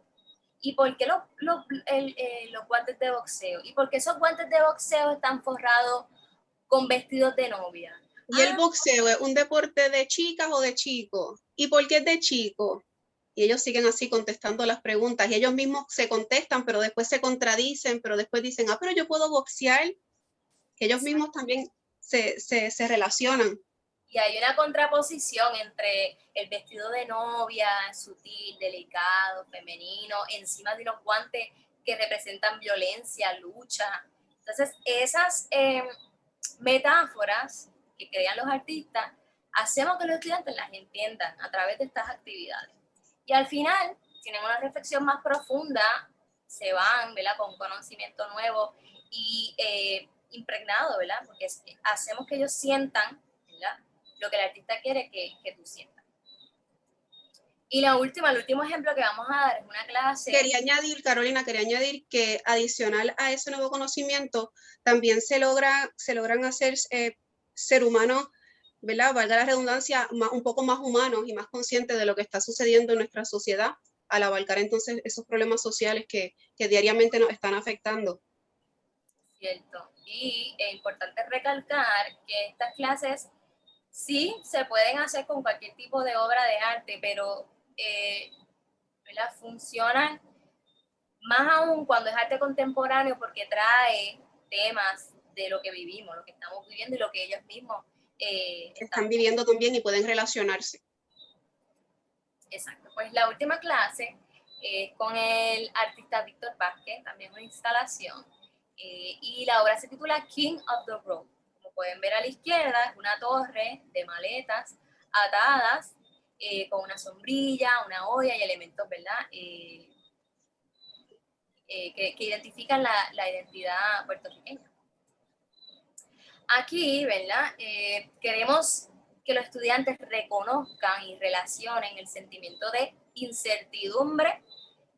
¿Y por qué los guantes de boxeo? ¿Y por qué esos guantes de boxeo están forrados con vestidos de novia? ¿Y el boxeo es un deporte de chicas o de chicos? ¿Y por qué es de chicos? Y ellos siguen así contestando las preguntas y ellos mismos se contestan, pero después se contradicen, pero después dicen, pero yo puedo boxear. Que ellos mismos también se relacionan. Y hay una contraposición entre el vestido de novia, sutil, delicado, femenino, encima de unos guantes que representan violencia, lucha. Entonces, esas metáforas que crean los artistas, hacemos que los estudiantes las entiendan a través de estas actividades. Y al final, tienen una reflexión más profunda, se van, ¿verdad?, con conocimiento nuevo y impregnado, ¿verdad?, porque hacemos que ellos sientan, ¿verdad?, lo que el artista quiere que tú sientas. Y el último ejemplo que vamos a dar es una clase. Carolina, quería añadir que adicional a ese nuevo conocimiento, también se logran hacer ser humanos, ¿verdad?, valga la redundancia, un poco más humanos y más conscientes de lo que está sucediendo en nuestra sociedad, al abarcar entonces esos problemas sociales que diariamente nos están afectando. Cierto. Y es importante recalcar que estas clases sí se pueden hacer con cualquier tipo de obra de arte, pero ¿verdad?, funcionan más aún cuando es arte contemporáneo porque trae temas de lo que vivimos, lo que estamos viviendo y lo que ellos mismos están viviendo también y pueden relacionarse. Exacto. Pues la última clase es con el artista Víctor Vázquez, también una instalación, y la obra se titula King of the Road. Como pueden ver a la izquierda, es una torre de maletas atadas con una sombrilla, una olla y elementos, ¿verdad?, que identifican la identidad puertorriqueña. Aquí, ¿verdad? Queremos que los estudiantes reconozcan y relacionen el sentimiento de incertidumbre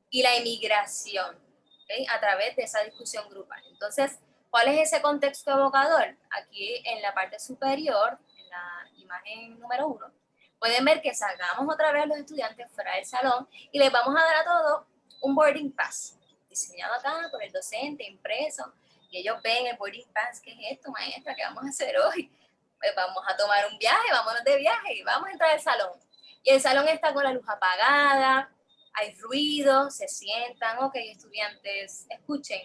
y la inmigración, ¿okay? A través de esa discusión grupal. Entonces, ¿cuál es ese contexto evocador? Aquí en la parte superior, en la imagen número 1, pueden ver que sacamos otra vez a los estudiantes fuera del salón y les vamos a dar a todos un boarding pass, diseñado acá por el docente, impreso, y ellos ven el boarding pass. ¿Qué es esto, maestra? ¿Qué vamos a hacer hoy? Pues vamos a tomar un viaje, vámonos de viaje y vamos a entrar al salón. Y el salón está con la luz apagada, hay ruido, se sientan, ok, estudiantes, escuchen.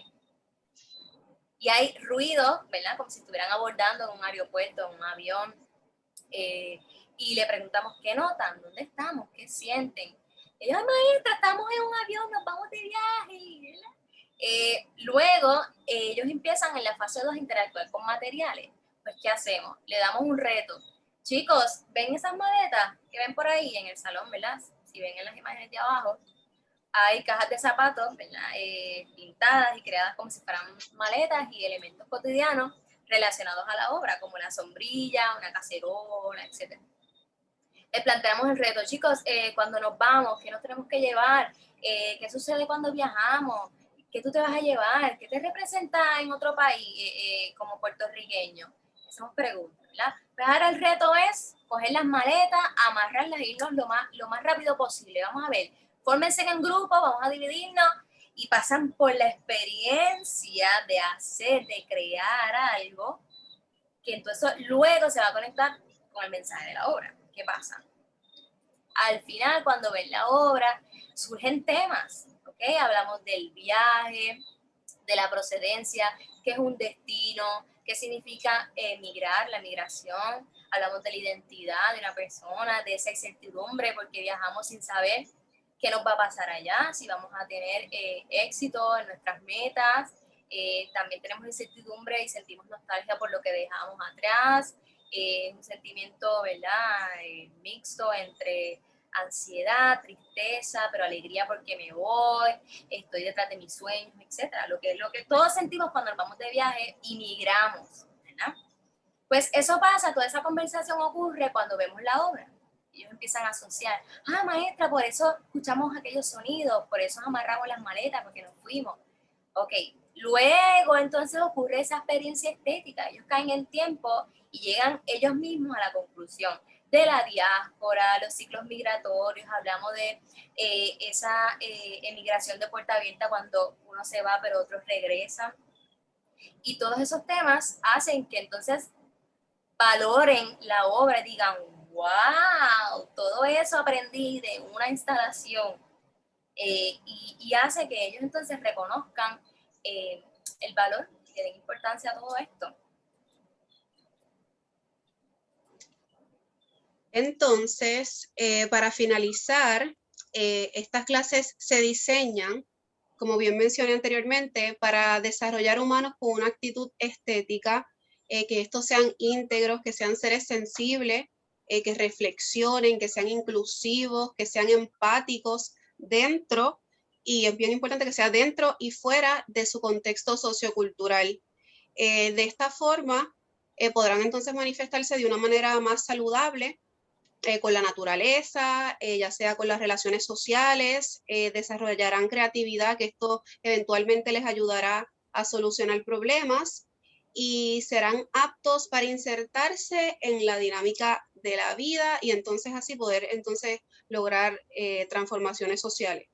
Y hay ruido, ¿verdad? Como si estuvieran abordando en un aeropuerto, en un avión. Y le preguntamos, ¿qué notan? ¿Dónde estamos? ¿Qué sienten? Ellos, maestra, estamos en un avión, nos vamos de viaje. Luego, ellos empiezan en la fase 2 a interactuar con materiales. Pues, ¿qué hacemos? Le damos un reto. Chicos, ¿ven esas maletas que ven por ahí en el salón, verdad? Si ven en las imágenes de abajo, hay cajas de zapatos, ¿verdad? Pintadas y creadas como si fueran maletas y elementos cotidianos relacionados a la obra, como la sombrilla, una cacerola, etc. Les planteamos el reto, chicos, cuando nos vamos, ¿qué nos tenemos que llevar? ¿Qué sucede cuando viajamos? ¿Qué tú te vas a llevar? ¿Qué te representa en otro país como puertorriqueño? Hacemos preguntas, ¿verdad? Pues ahora el reto es coger las maletas, amarrarlas e irnos lo más rápido posible. Vamos a ver, fórmense en grupo, vamos a dividirnos y pasan por la experiencia de hacer, de crear algo, que entonces luego se va a conectar con el mensaje de la obra. ¿Qué pasa? Al final, cuando ven la obra, surgen temas, ¿ok? Hablamos del viaje, de la procedencia, qué es un destino, qué significa emigrar, la migración. Hablamos de la identidad de una persona, de esa incertidumbre, porque viajamos sin saber qué nos va a pasar allá, si vamos a tener éxito en nuestras metas. También tenemos incertidumbre y sentimos nostalgia por lo que dejamos atrás. Un sentimiento, ¿verdad? Mixto entre ansiedad, tristeza, pero alegría porque me voy, estoy detrás de mis sueños, etcétera. Lo que todos sentimos cuando nos vamos de viaje y migramos, ¿verdad? Pues eso pasa, toda esa conversación ocurre cuando vemos la obra. Ellos empiezan a asociar, maestra, por eso escuchamos aquellos sonidos, por eso amarramos las maletas, porque nos fuimos. Ok, luego entonces ocurre esa experiencia estética, ellos caen en tiempo y llegan ellos mismos a la conclusión de la diáspora, los ciclos migratorios, hablamos de esa emigración de puerta abierta cuando uno se va pero otros regresan. Y todos esos temas hacen que entonces valoren la obra y digan, wow, todo eso aprendí de una instalación. Y hace que ellos entonces reconozcan el valor y le den importancia a todo esto. Entonces, para finalizar, estas clases se diseñan, como bien mencioné anteriormente, para desarrollar humanos con una actitud estética, que estos sean íntegros, que sean seres sensibles, que reflexionen, que sean inclusivos, que sean empáticos dentro, y es bien importante que sea dentro y fuera de su contexto sociocultural. De esta forma, podrán entonces manifestarse de una manera más saludable, con la naturaleza, ya sea con las relaciones sociales, desarrollarán creatividad, que esto eventualmente les ayudará a solucionar problemas y serán aptos para insertarse en la dinámica de la vida y entonces así poder entonces lograr transformaciones sociales.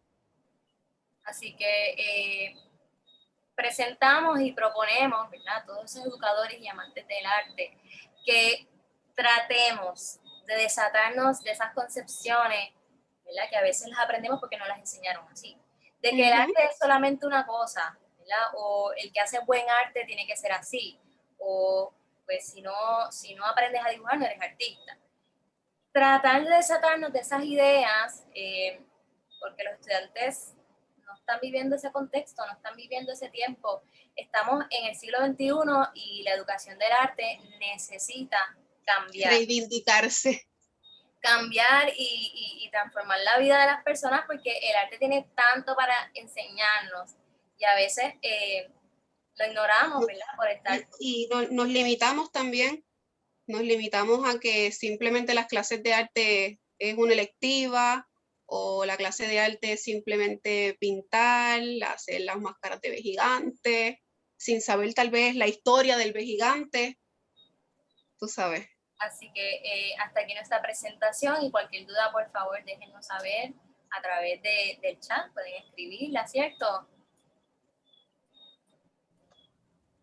Así que presentamos y proponemos, ¿verdad? Todos esos educadores y amantes del arte, que tratemos de desatarnos de esas concepciones, ¿verdad? Que a veces las aprendemos porque no las enseñaron así. De que el arte es solamente una cosa, ¿verdad? O el que hace buen arte tiene que ser así. O pues si no aprendes a dibujar, no eres artista. Tratar de desatarnos de esas ideas, porque los estudiantes no están viviendo ese contexto, no están viviendo ese tiempo. Estamos en el siglo XXI y la educación del arte necesita cambiar. Reivindicarse. Cambiar y transformar la vida de las personas, porque el arte tiene tanto para enseñarnos y a veces Lo ignoramos, ¿verdad? Por estar... Nos limitamos también, nos limitamos a que simplemente las clases de arte es una electiva, o la clase de arte es simplemente pintar, hacer las máscaras de gigante, sin saber tal vez la historia del gigante, tú sabes. Así que hasta aquí nuestra presentación, y cualquier duda, por favor, déjenos saber a través del chat, pueden escribirla, ¿cierto?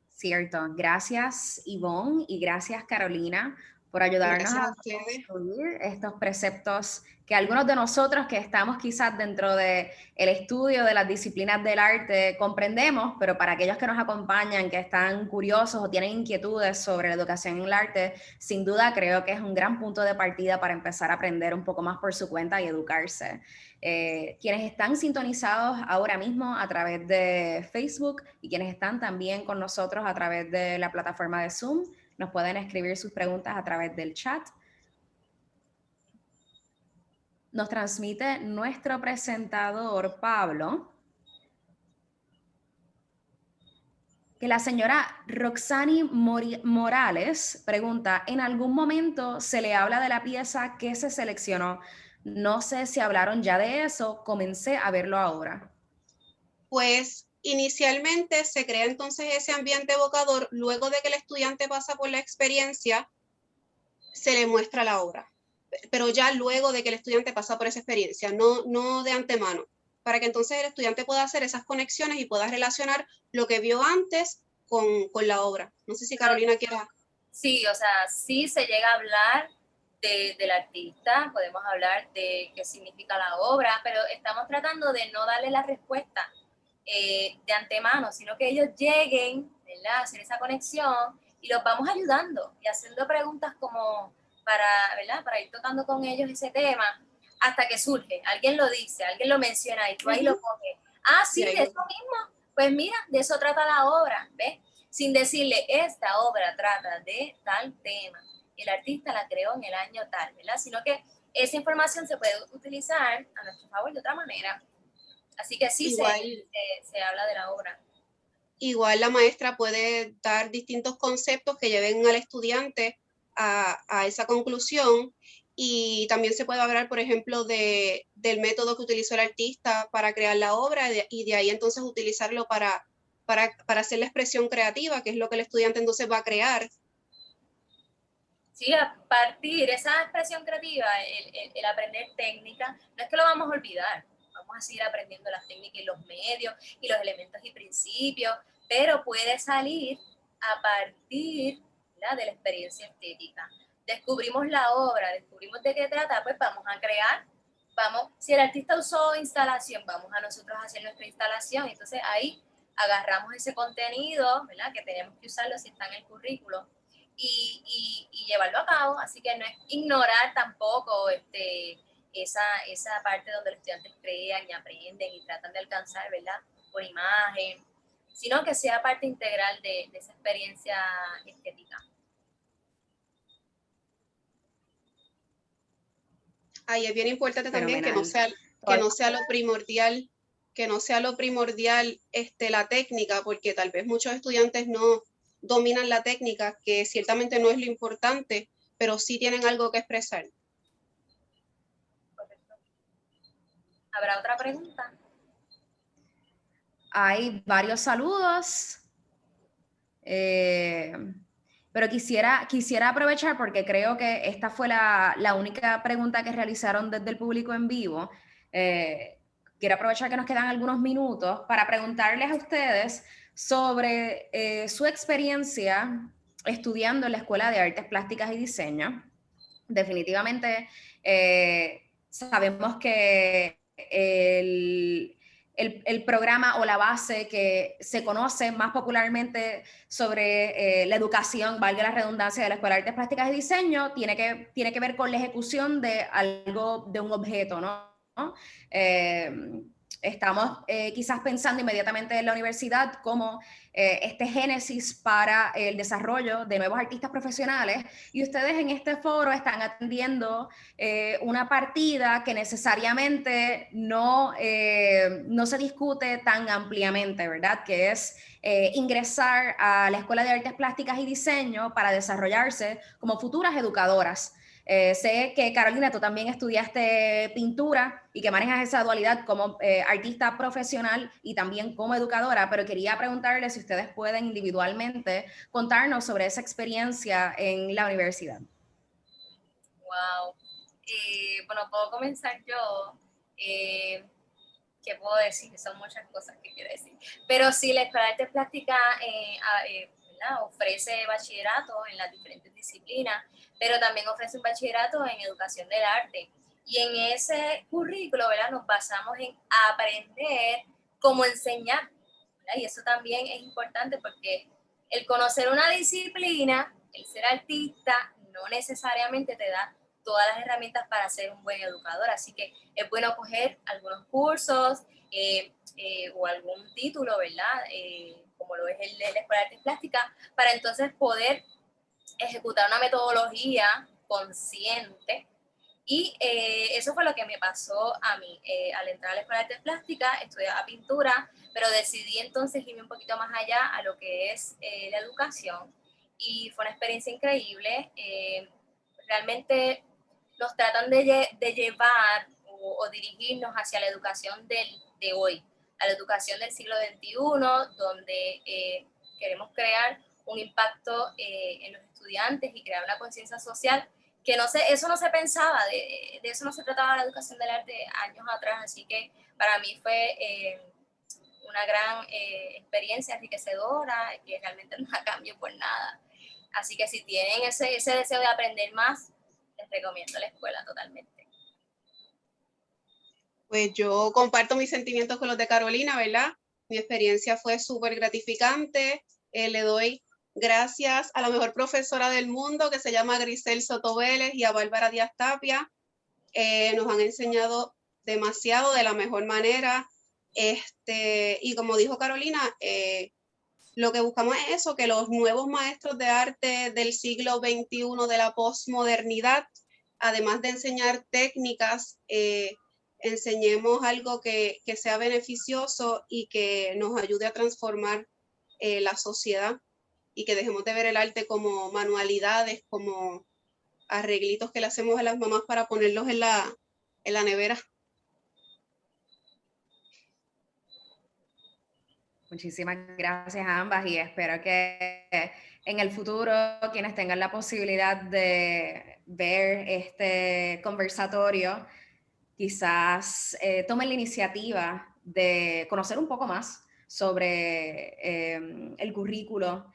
Cierto. Gracias, Ivonne, y gracias, Carolina, por ayudarnos Gracias a a ustedes. construir estos preceptos que algunos de nosotros que estamos quizás dentro del estudio de las disciplinas del arte comprendemos, pero para aquellos que nos acompañan, que están curiosos o tienen inquietudes sobre la educación en el arte, sin duda creo que es un gran punto de partida para empezar a aprender un poco más por su cuenta y educarse. Quienes están sintonizados ahora mismo a través de Facebook y quienes están también con nosotros a través de la plataforma de Zoom, nos pueden escribir sus preguntas a través del chat. Nos transmite nuestro presentador, Pablo, que la señora Roxani Morales pregunta, ¿en algún momento se le habla de la pieza que se seleccionó? No sé si hablaron ya de eso, comencé a verlo ahora. Pues inicialmente se crea entonces ese ambiente evocador, luego de que el estudiante pasa por la experiencia, se le muestra la obra, pero ya luego de que el estudiante pasa por esa experiencia, no de antemano, para que entonces el estudiante pueda hacer esas conexiones y pueda relacionar lo que vio antes con la obra. No sé si Carolina quiera. Sí, o sea, sí se llega a hablar del artista, podemos hablar de qué significa la obra, pero estamos tratando de no darle la respuesta de antemano, sino que ellos lleguen, ¿verdad?, a hacer esa conexión, y los vamos ayudando y haciendo preguntas como para, ¿verdad?, para ir tocando con ellos ese tema hasta que surge, alguien lo dice, alguien lo menciona y tú ahí lo coges. Ah, sí, de eso mismo. Pues mira, de eso trata la obra, ¿ves? Sin decirle, esta obra trata de tal tema, el artista la creó en el año tal, ¿verdad? Sino que esa información se puede utilizar a nuestro favor de otra manera. Así que sí se habla de la obra. Igual la maestra puede dar distintos conceptos que lleven al estudiante a esa conclusión, y también se puede hablar, por ejemplo, del método que utilizó el artista para crear la obra, y de ahí entonces utilizarlo para hacer la expresión creativa, que es lo que el estudiante entonces va a crear. Sí, a partir de esa expresión creativa, el aprender técnica, no es que lo vamos a olvidar, vamos a seguir aprendiendo las técnicas y los medios y los elementos y principios, pero puede salir a partir, ¿verdad?, de la experiencia estética. Descubrimos la obra, descubrimos de qué trata, pues vamos a crear, si el artista usó instalación, vamos a nosotros a hacer nuestra instalación, entonces ahí agarramos ese contenido, ¿verdad?, que tenemos que usarlo si está en el currículo, y llevarlo a cabo. Así que no es ignorar tampoco esa parte donde los estudiantes crean y aprenden y tratan de alcanzar, ¿verdad?, por imagen, sino que sea parte integral de esa experiencia estética. Ahí es bien importante también que no sea lo primordial, la técnica, porque tal vez muchos estudiantes no dominan la técnica, que ciertamente no es lo importante, pero sí tienen algo que expresar. Correcto. ¿Habrá otra pregunta? Hay varios saludos, pero quisiera aprovechar, porque creo que esta fue la única pregunta que realizaron desde el público en vivo. Quiero aprovechar que nos quedan algunos minutos para preguntarles a ustedes sobre su experiencia estudiando en la Escuela de Artes Plásticas y Diseño. Definitivamente sabemos que el programa o la base que se conoce más popularmente sobre la educación, valga la redundancia, de la Escuela de Artes Plásticas y Diseño, tiene que ver con la ejecución de algo, de un objeto, ¿no? estamos quizás pensando inmediatamente en la universidad como este génesis para el desarrollo de nuevos artistas profesionales, y ustedes en este foro están atendiendo una partida que necesariamente no se discute tan ampliamente, ¿verdad? Que es ingresar a la Escuela de Artes Plásticas y Diseño para desarrollarse como futuras educadoras. Sé que, Carolina, tú también estudiaste pintura y que manejas esa dualidad como artista profesional y también como educadora, pero quería preguntarle si ustedes pueden individualmente contarnos sobre esa experiencia en la universidad. Wow. Bueno, puedo comenzar yo. ¿Qué puedo decir? Son muchas cosas que quiero decir. Pero sí, la Escuela de Artes Plásticas ofrece bachillerato en las diferentes disciplinas, pero también ofrece un bachillerato en educación del arte. Y en ese currículo, ¿verdad? Nos basamos en aprender cómo enseñar, ¿verdad? Y eso también es importante porque el conocer una disciplina, el ser artista, no necesariamente te da todas las herramientas para ser un buen educador, así que es bueno coger algunos cursos o algún título, ¿verdad? Como lo es el de la Escuela de Artes Plásticas, para entonces poder ejecutar una metodología consciente. Y eso fue lo que me pasó a mí. Al entrar a la Escuela de Artes Plásticas, estudiaba pintura, pero decidí entonces irme un poquito más allá a lo que es la educación. Y fue una experiencia increíble. Realmente nos tratan de llevar o dirigirnos hacia la educación de hoy, a la educación del siglo XXI, donde queremos crear un impacto en los estudiantes y crear una conciencia social que no sé, eso no se pensaba, de eso no se trataba la educación del arte años atrás, así que para mí fue una gran experiencia enriquecedora que realmente no la cambio por nada. Así que si tienen ese deseo de aprender más, les recomiendo la escuela totalmente. Pues yo comparto mis sentimientos con los de Carolina, ¿verdad? Mi experiencia fue súper gratificante. Le doy gracias a la mejor profesora del mundo, que se llama Grisel Soto Vélez, y a Bárbara Díaz Tapia. Nos han enseñado demasiado de la mejor manera. Y como dijo Carolina, lo que buscamos es eso, que los nuevos maestros de arte del siglo XXI, de la posmodernidad, además de enseñar técnicas, enseñemos algo que sea beneficioso y que nos ayude a transformar la sociedad, y que dejemos de ver el arte como manualidades, como arreglitos que le hacemos a las mamás para ponerlos en la nevera. Muchísimas gracias a ambas y espero que en el futuro quienes tengan la posibilidad de ver este conversatorio quizás tomen la iniciativa de conocer un poco más sobre el currículo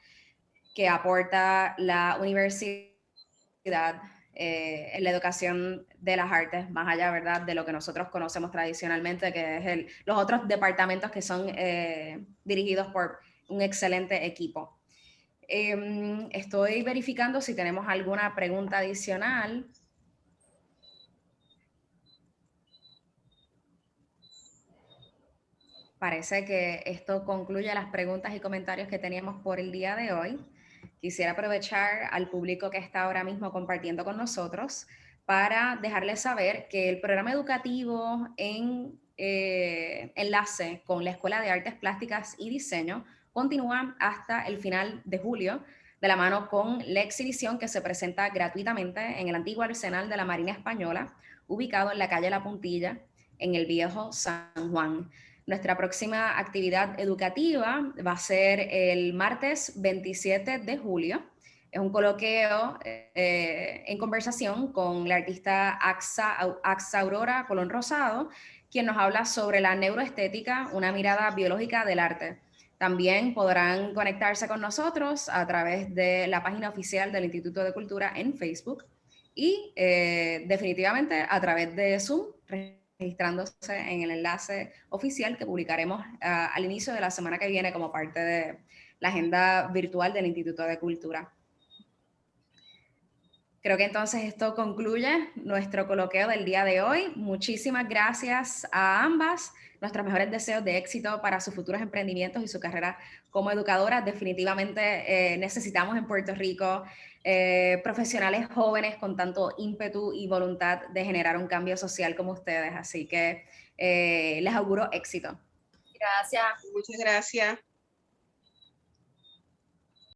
que aporta la universidad en la educación de las artes, más allá, ¿verdad?, de lo que nosotros conocemos tradicionalmente, que es los otros departamentos que son dirigidos por un excelente equipo. Estoy verificando si tenemos alguna pregunta adicional. Parece que esto concluye las preguntas y comentarios que teníamos por el día de hoy. Quisiera aprovechar al público que está ahora mismo compartiendo con nosotros para dejarles saber que el programa educativo en enlace con la Escuela de Artes Plásticas y Diseño continúa hasta el final de julio, de la mano con la exhibición que se presenta gratuitamente en el antiguo Arsenal de la Marina Española, ubicado en la calle La Puntilla, en el viejo San Juan. Nuestra próxima actividad educativa va a ser el martes 27 de julio. Es un coloquio en conversación con la artista Axa Aurora Colón Rosado, quien nos habla sobre la neuroestética, una mirada biológica del arte. También podrán conectarse con nosotros a través de la página oficial del Instituto de Cultura en Facebook y definitivamente a través de Zoom, registrándose en el enlace oficial que publicaremos al inicio de la semana que viene como parte de la agenda virtual del Instituto de Cultura. Creo que entonces esto concluye nuestro coloquio del día de hoy. Muchísimas gracias a ambas. Nuestros mejores deseos de éxito para sus futuros emprendimientos y su carrera como educadora. Definitivamente necesitamos en Puerto Rico profesionales jóvenes con tanto ímpetu y voluntad de generar un cambio social como ustedes. Así que les auguro éxito. Gracias. Muchas gracias.